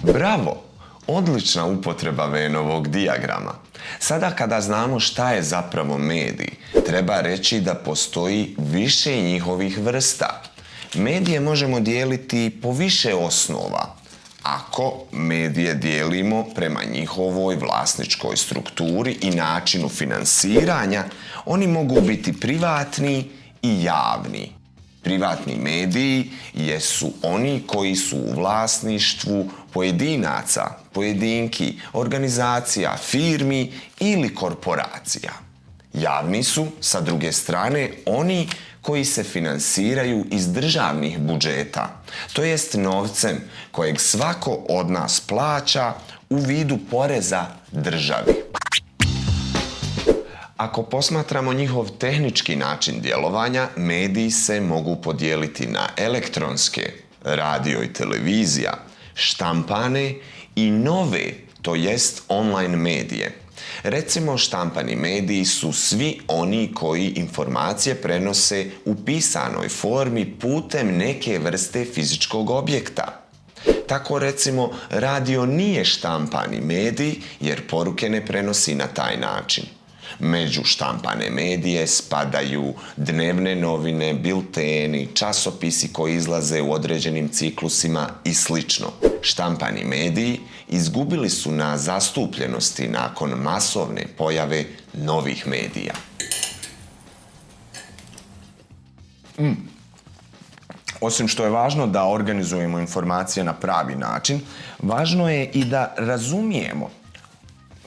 Bravo! Odlična upotreba Vennovog dijagrama. Sada kada znamo šta je zapravo medij, treba reći da postoji više njihovih vrsta. Medije možemo dijeliti po više osnova. Ako medije dijelimo prema njihovoj vlasničkoj strukturi i načinu finansiranja, oni mogu biti privatni i javni. Privatni mediji jesu oni koji su u vlasništvu pojedinaca, pojedinki, organizacija, firmi ili korporacija. Javni su, sa druge strane, oni koji se finansiraju iz državnih budžeta, to jest novcem kojeg svako od nas plaća u vidu poreza državi. Ako posmatramo njihov tehnički način djelovanja, mediji se mogu podijeliti na elektronske, radio i televizija, štampane i nove, to jest online medije. Recimo, štampani mediji su svi oni koji informacije prenose u pisanoj formi putem neke vrste fizičkog objekta. Tako recimo, radio nije štampani medij jer poruke ne prenosi na taj način. Među štampane medije spadaju dnevne novine, bilteni, časopisi koji izlaze u određenim ciklusima i sl. Štampani mediji izgubili su na zastupljenosti nakon masovne pojave novih medija. Osim što je važno da organizujemo informacije na pravi način, važno je i da razumijemo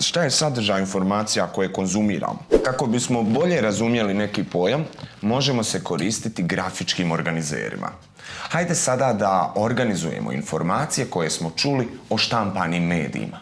šta je sadržaj informacija koje konzumiramo. Kako bismo bolje razumjeli neki pojam, možemo se koristiti grafičkim organizerima. Hajde sada da organizujemo informacije koje smo čuli o štampanim medijima.